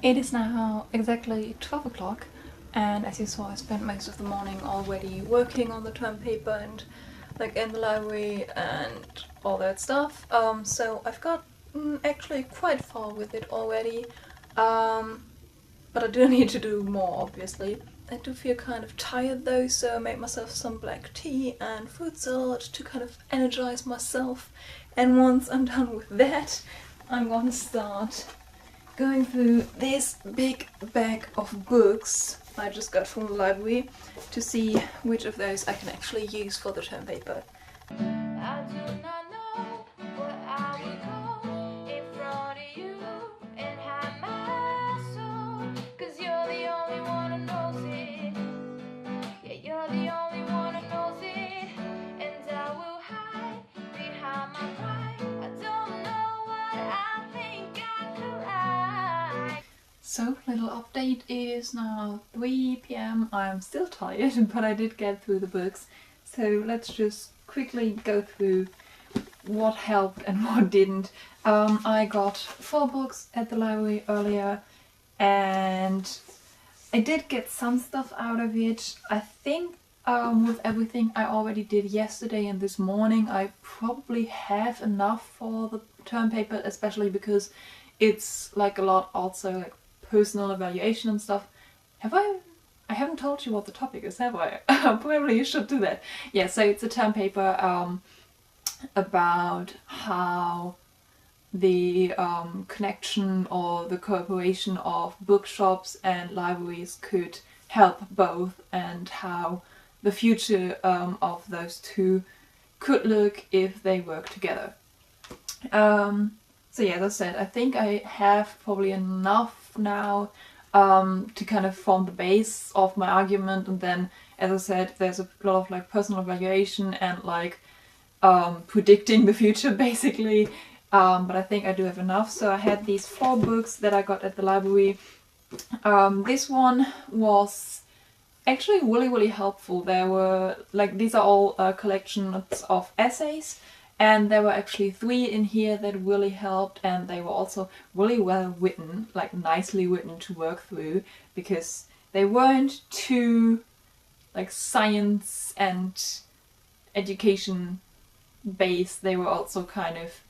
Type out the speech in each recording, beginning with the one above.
It is now exactly 12 o'clock, and as you saw, I spent most of the morning already working on the term paper and like in the library and all that stuff. So I've got actually quite far with it already, but I do need to do more, obviously. I do feel kind of tired though, so I made myself some black tea and fruit salad to kind of energize myself. And once I'm done with that, I'm gonna start going through this big bag of books I just got from the library to see which of those I can actually use for the term paper. I do not know what I would go in front of you and hide my soul, 'cause you're the only one who knows it. Yeah, you're the only one who knows it. And I will hide behind my pride. I don't know what I think I could hide. So, little update, it is now 3 p.m. I'm still tired, but I did get through the books. So let's just quickly go through what helped and what didn't. I got 4 books at the library earlier, and I did get some stuff out of it. I think with everything I already did yesterday and this morning, I probably have enough for the term paper, especially because it's like a lot also like personal evaluation and stuff. I haven't told you what the topic is, have I? Probably you should do that. Yeah, so it's a term paper about how the connection or the cooperation of bookshops and libraries could help both, and how the future of those two could look if they work together. So yeah, as I said, I think I have probably enough now to kind of form the base of my argument, and then, as I said, there's a lot of like personal evaluation and like predicting the future basically, but I think I do have enough. So I had these 4 books that I got at the library. This one was actually really helpful. There were like, these are all collections of essays, and there were actually 3 in here that really helped, and they were also really well written, like nicely written to work through, because they weren't too like science and education based. They were also kind of,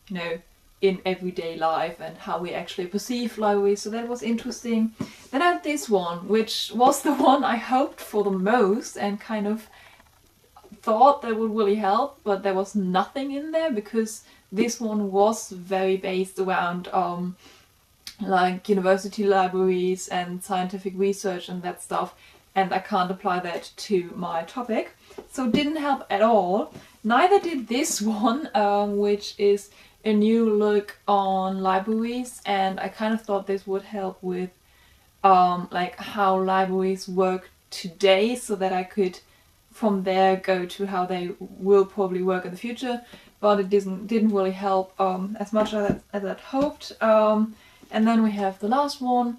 you know, in everyday life and how we actually perceive libraries, so that was interesting. Then I had this one, which was the one I hoped for the most and kind of thought that would really help, but there was nothing in there, because this one was very based around like university libraries and scientific research and that stuff, and I can't apply that to my topic, so it didn't help at all. Neither did this one, which is a new look on libraries, and I kind of thought this would help with like how libraries work today, so that I could from there go to how they will probably work in the future, but it didn't really help as much as I'd hoped. And then we have the last one,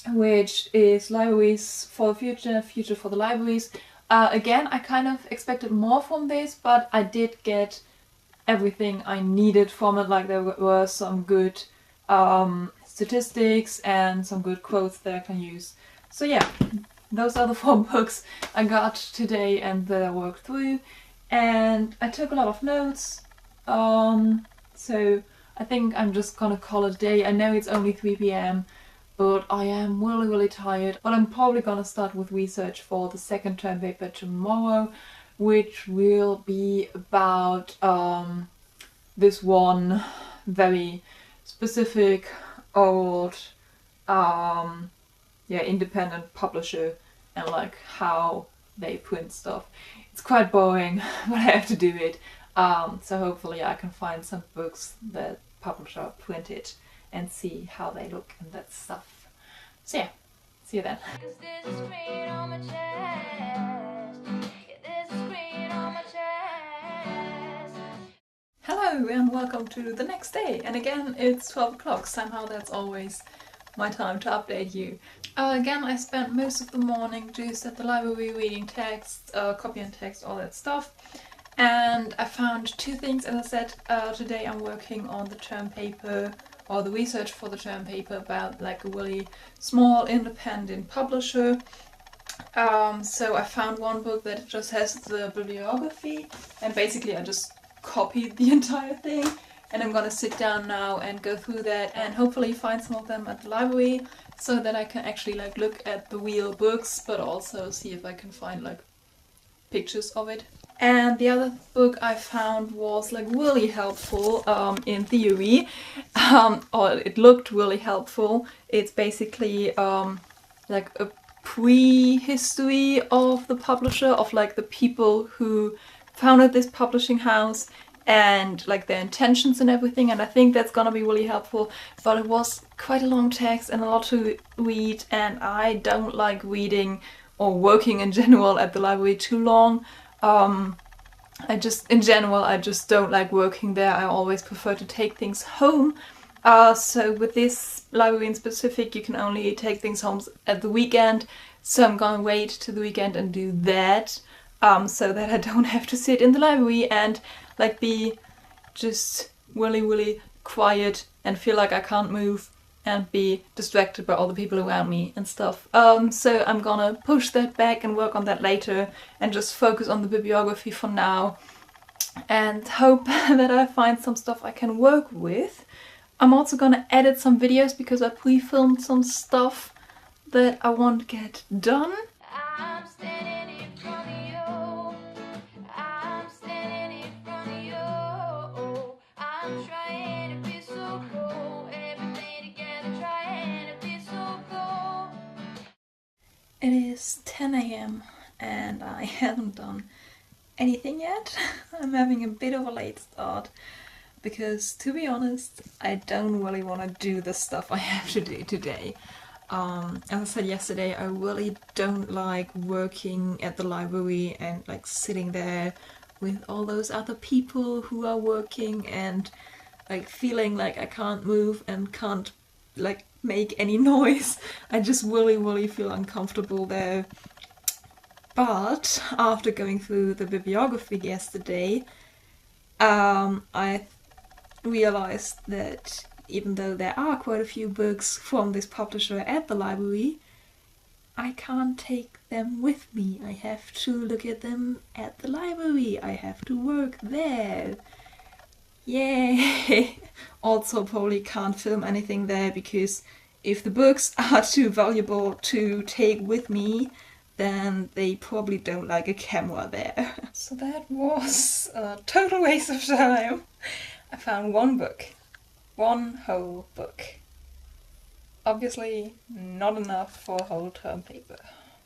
which is Libraries for the Future for the Libraries. Again, I kind of expected more from this, but I did get everything I needed from it. Like, there were some good statistics and some good quotes that I can use. So yeah, those are the 4 books I got today and that I worked through, and I took a lot of notes, so I think I'm just gonna call it a day. I know it's only 3 p.m, but I am really tired, but I'm probably gonna start with research for the second term paper tomorrow, which will be about this one very specific old independent publisher and like how they print stuff. It's quite boring, but I have to do it. So hopefully I can find some books that publisher printed and see how they look and that stuff. So yeah, see you then. 'Cause there's a screen on my chest. Yeah, there's a screen on my chest. Hello and welcome to the next day, and again it's 12 o'clock. Somehow that's always my time to update you. Again, I spent most of the morning just at the library reading text, copying text, all that stuff, and I found 2 things. As I said, today I'm working on the term paper or the research for the term paper about like a really small independent publisher. So I found one book that just has the bibliography, and basically I just copied the entire thing, and I'm gonna sit down now and go through that and hopefully find some of them at the library so that I can actually like look at the real books, but also see if I can find like pictures of it. And the other book I found was like really helpful in theory, or it looked really helpful. It's basically like a prehistory of the publisher, of like the people who founded this publishing house and like their intentions and everything, and I think that's gonna be really helpful. But it was quite a long text and a lot to read, and I don't like reading or working in general at the library too long. I just don't like working there. I always prefer to take things home. So with this library in specific, you can only take things home at the weekend. So I'm gonna wait to the weekend and do that, so that I don't have to sit in the library and like be just really, really quiet and feel like I can't move and be distracted by all the people around me and stuff. So I'm gonna push that back and work on that later and just focus on the bibliography for now and hope that I find some stuff I can work with. I'm also gonna edit some videos because I pre-filmed some stuff that I want to get done. I'm standing in front of you. I'm standing in front of you. I'm trying to be so cool. Everything together, trying to be so cool. It is 10 a.m. and I haven't done anything yet. I'm having a bit of a late start because, to be honest, I don't really want to do the stuff I have to do today. As I said yesterday, I really don't like working at the library and like sitting there with all those other people who are working and like feeling like I can't move and can't like make any noise. I just really, really feel uncomfortable there. But after going through the bibliography yesterday, I realized that even though there are quite a few books from this publisher at the library, I can't take them with me. I have to look at them at the library. I have to work there. Yay! Also probably can't film anything there because if the books are too valuable to take with me, then they probably don't like a camera there. So that was a total waste of time. I found one book. One whole book. Obviously not enough for a whole term paper.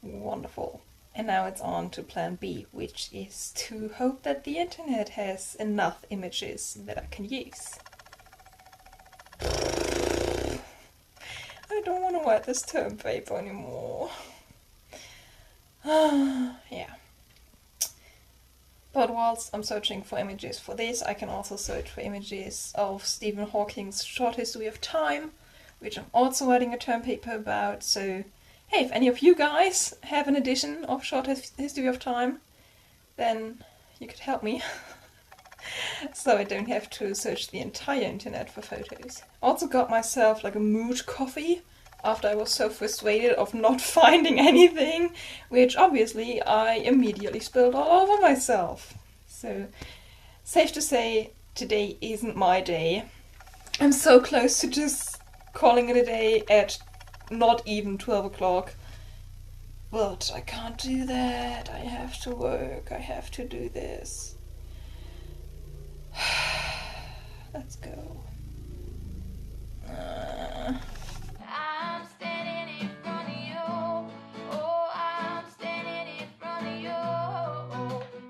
Wonderful. And now it's on to plan B, which is to hope that the internet has enough images that I can use. I don't want to write this term paper anymore. Yeah. But whilst I'm searching for images for this, I can also search for images of Stephen Hawking's Short History of Time, which I'm also writing a term paper about. So, hey, if any of you guys have an edition of Short History of Time, then you could help me. So I don't have to search the entire internet for photos. Also got myself like a mood coffee after I was so frustrated of not finding anything, which obviously I immediately spilled all over myself. So, safe to say, today isn't my day. I'm so close to just calling it a day at not even 12 o'clock. But I can't do that. I have to work. I have to do this. Let's go. I'm standing in front of you. Oh, I'm standing in front of you.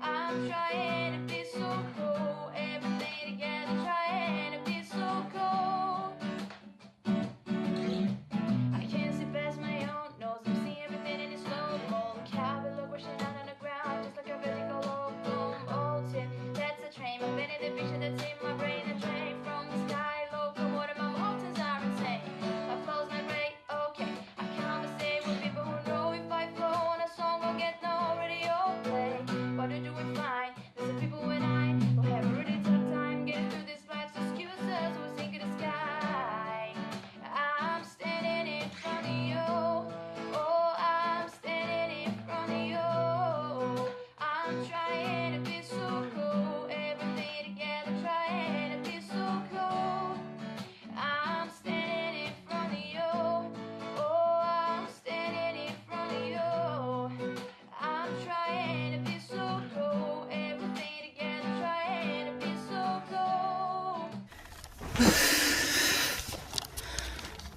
I'm trying to be so cool. Everything together, trying to be so cool. I can't see past my own nose. I'm seeing everything in slow mo. Cowboy look rushing down on the ground, just like a vertical boom. Oh, tip, that's a train. I've been in the picture that's in my brain. A train from the sky.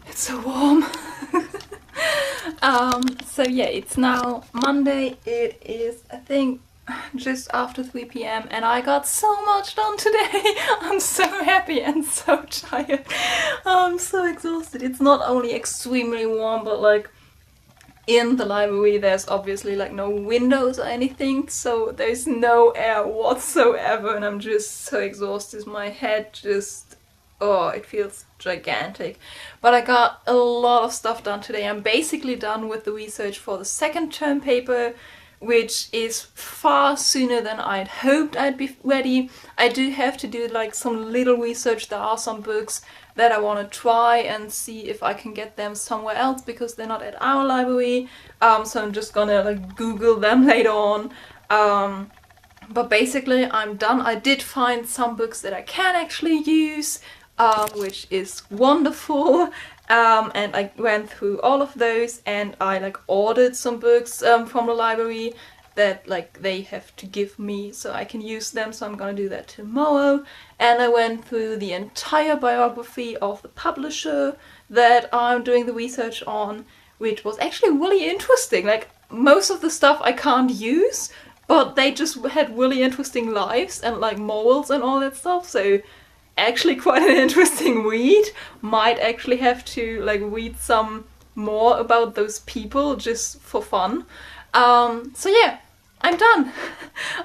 It's so warm. So yeah, it's now Monday. It is, I think, just after 3 p.m. and I got so much done today. I'm so happy and so tired. I'm so exhausted. It's not only extremely warm, but like in the library there's obviously like no windows or anything, so there's no air whatsoever, and I'm just so exhausted. My head just, oh, it feels gigantic. But I got a lot of stuff done today. I'm basically done with the research for the second term paper, which is far sooner than I'd hoped I'd be ready. I do have to do like some little research. There are some books that I want to try and see if I can get them somewhere else because they're not at our library. So I'm just gonna like Google them later on. But basically I'm done. I did find some books that I can actually use, which is wonderful. And I went through all of those, and I like ordered some books from the library that like they have to give me so I can use them, so I'm gonna do that tomorrow. And I went through the entire biography of the publisher that I'm doing the research on, which was actually really interesting. Like, most of the stuff I can't use, but they just had really interesting lives and like morals and all that stuff, so actually quite an interesting read. Might actually have to like read some more about those people just for fun. So yeah, I'm done.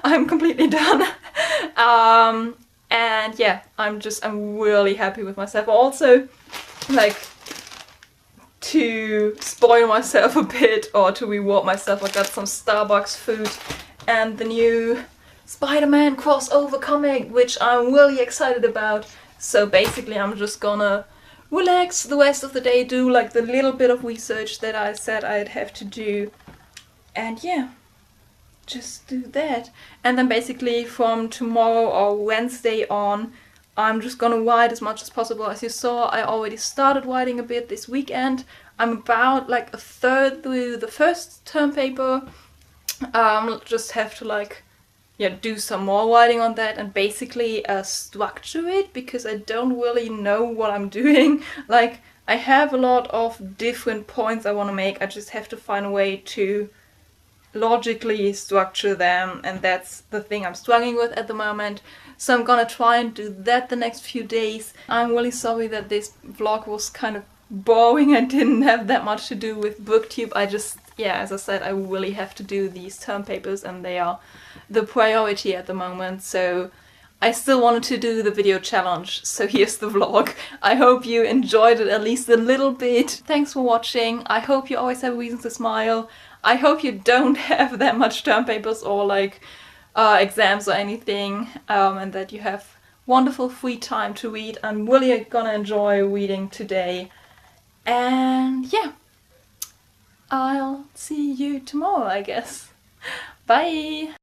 I'm completely done. And yeah, I'm really happy with myself. Also, like, to spoil myself a bit or to reward myself, I got some Starbucks food and the new Spider-Man crossover comic, which I'm really excited about. So basically I'm just gonna relax the rest of the day, do like the little bit of research that I said I'd have to do, and yeah, just do that. And then basically from tomorrow or Wednesday on, I'm just gonna write as much as possible. As you saw, I already started writing a bit this weekend. I'm about like a third through the first term paper. Just have to like, yeah, do some more writing on that and basically structure it, because I don't really know what I'm doing. Like, I have a lot of different points I want to make. I just have to find a way to logically structure them, and that's the thing I'm struggling with at the moment. So I'm gonna try and do that the next few days. I'm really sorry that this vlog was kind of boring. I didn't have that much to do with booktube. I just, yeah, as I said, I really have to do these term papers and they are the priority at the moment. So I still wanted to do the video challenge, so here's the vlog. I hope you enjoyed it at least a little bit. Thanks for watching. I hope you always have a reason to smile. I hope you don't have that much term papers or like exams or anything, and that you have wonderful free time to read. I'm really gonna enjoy reading today. And yeah, I'll see you tomorrow, I guess. Bye!